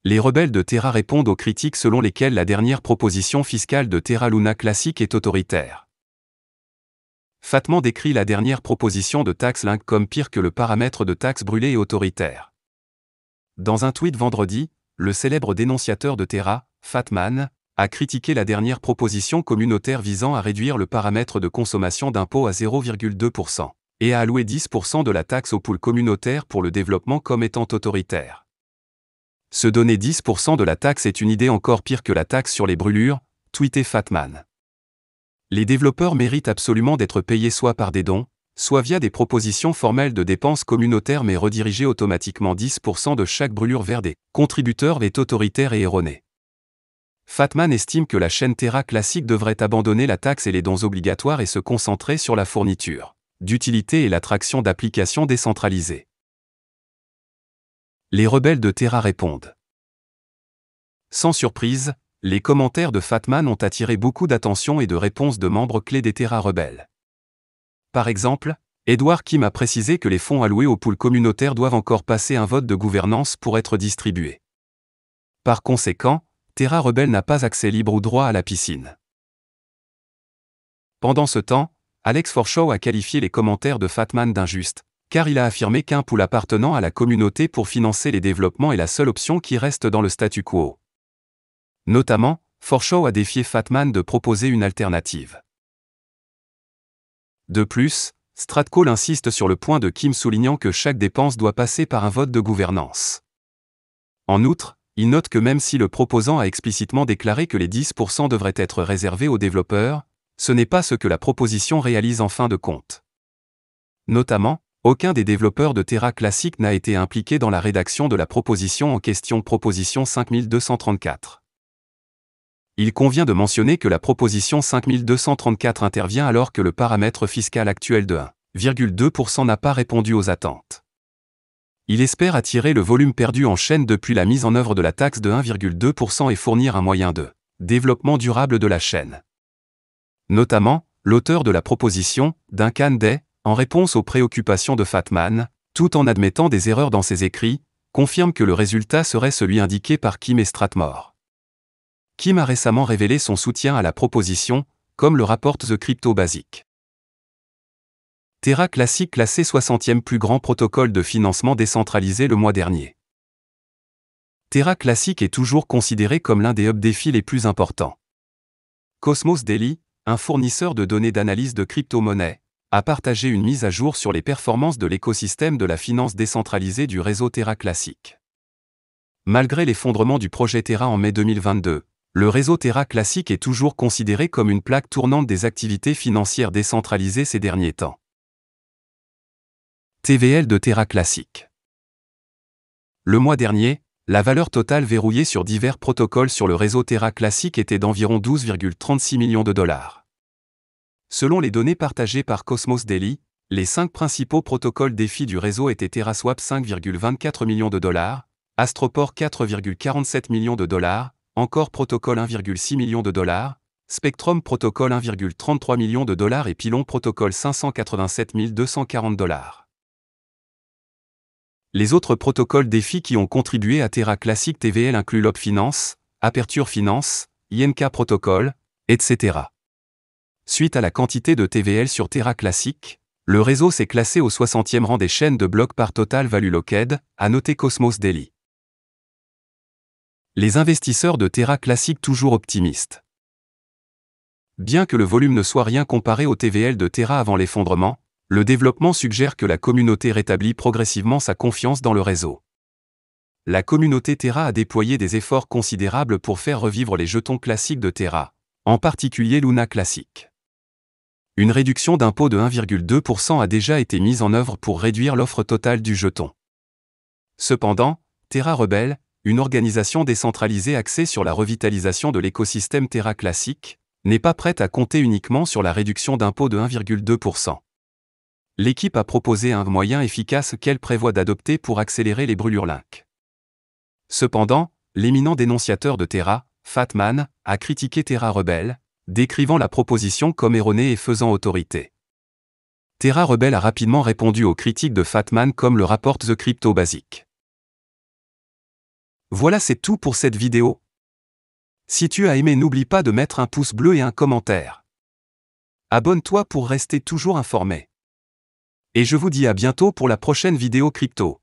Les rebelles de Terra répondent aux critiques selon lesquelles la dernière proposition fiscale de Terra Luna Classic est autoritaire. Fatman décrit la dernière proposition de taxe Link comme pire que le paramètre de taxe brûlée et autoritaire. Dans un tweet vendredi, le célèbre dénonciateur de Terra, Fatman, a critiqué la dernière proposition communautaire visant à réduire le paramètre de consommation d'impôt à 0,2% et à allouer 10% de la taxe au pool communautaire pour le développement comme étant autoritaire. Se donner 10% de la taxe est une idée encore pire que la taxe sur les brûlures, tweetait Fatman. Les développeurs méritent absolument d'être payés soit par des dons, soit via des propositions formelles de dépenses communautaires mais rediriger automatiquement 10% de chaque brûlure vers des contributeurs est autoritaire et erroné. Fatman estime que la chaîne Terra Classic devrait abandonner la taxe et les dons obligatoires et se concentrer sur la fourniture d'utilité et l'attraction d'applications décentralisées. Les rebelles de Terra répondent. Sans surprise, les commentaires de Fatman ont attiré beaucoup d'attention et de réponses de membres clés des Terra rebelles. Par exemple, Edward Kim a précisé que les fonds alloués au pool communautaire doivent encore passer un vote de gouvernance pour être distribués. Par conséquent, Terra Rebelle n'a pas accès libre ou droit à la piscine. Pendant ce temps, Alex Forshaw a qualifié les commentaires de Fatman d'injustes, car il a affirmé qu'un pool appartenant à la communauté pour financer les développements est la seule option qui reste dans le statu quo. Notamment, Forshaw a défié Fatman de proposer une alternative. De plus, Stratcall insiste sur le point de Kim soulignant que chaque dépense doit passer par un vote de gouvernance. En outre, il note que même si le proposant a explicitement déclaré que les 10% devraient être réservés aux développeurs, ce n'est pas ce que la proposition réalise en fin de compte. Notamment, aucun des développeurs de Terra Classic n'a été impliqué dans la rédaction de la proposition en question, proposition 5234. Il convient de mentionner que la proposition 5234 intervient alors que le paramètre fiscal actuel de 1,2% n'a pas répondu aux attentes. Il espère attirer le volume perdu en chaîne depuis la mise en œuvre de la taxe de 1,2% et fournir un moyen de développement durable de la chaîne. Notamment, l'auteur de la proposition, Duncan Day, en réponse aux préoccupations de Fatman, tout en admettant des erreurs dans ses écrits, confirme que le résultat serait celui indiqué par Kim et Stratmore. Kim a récemment révélé son soutien à la proposition, comme le rapporte The Crypto Basic. Terra Classic classé 60e plus grand protocole de financement décentralisé le mois dernier. Terra Classic est toujours considéré comme l'un des hubs DeFi les plus importants. Cosmos Daily, un fournisseur de données d'analyse de crypto-monnaies, a partagé une mise à jour sur les performances de l'écosystème de la finance décentralisée du réseau Terra Classic. Malgré l'effondrement du projet Terra en mai 2022, le réseau Terra Classic est toujours considéré comme une plaque tournante des activités financières décentralisées ces derniers temps. TVL de Terra Classic. Le mois dernier, la valeur totale verrouillée sur divers protocoles sur le réseau Terra Classic était d'environ 12,36 millions de dollars. Selon les données partagées par Cosmos Daily, les 5 principaux protocoles DeFi du réseau étaient TerraSwap 5,24 millions de dollars, Astroport 4,47 millions de dollars, Encore Protocol 1,6 million de dollars, Spectrum Protocol 1,33 million de dollars et Pylon Protocol 587 240 dollars. Les autres protocoles DeFi qui ont contribué à Terra Classic TVL incluent Lob Finance, Aperture Finance, INK Protocol, etc. Suite à la quantité de TVL sur Terra Classic, le réseau s'est classé au 60e rang des chaînes de blocs par Total Value Locked, a noté Cosmos Daily. Les investisseurs de Terra Classic toujours optimistes. Bien que le volume ne soit rien comparé au TVL de Terra avant l'effondrement, le développement suggère que la communauté rétablit progressivement sa confiance dans le réseau. La communauté Terra a déployé des efforts considérables pour faire revivre les jetons classiques de Terra, en particulier Luna Classic. Une réduction d'impôt de 1,2% a déjà été mise en œuvre pour réduire l'offre totale du jeton. Cependant, Terra Rebelle, une organisation décentralisée axée sur la revitalisation de l'écosystème Terra Classic, n'est pas prête à compter uniquement sur la réduction d'impôt de 1,2%. L'équipe a proposé un moyen efficace qu'elle prévoit d'adopter pour accélérer les brûlures Link. Cependant, l'éminent dénonciateur de Terra, Fatman, a critiqué Terra Rebelle, décrivant la proposition comme erronée et faisant autorité. Terra Rebelle a rapidement répondu aux critiques de Fatman comme le rapporte The Crypto Basic. Voilà, c'est tout pour cette vidéo. Si tu as aimé, n'oublie pas de mettre un pouce bleu et un commentaire. Abonne-toi pour rester toujours informé. Et je vous dis à bientôt pour la prochaine vidéo crypto.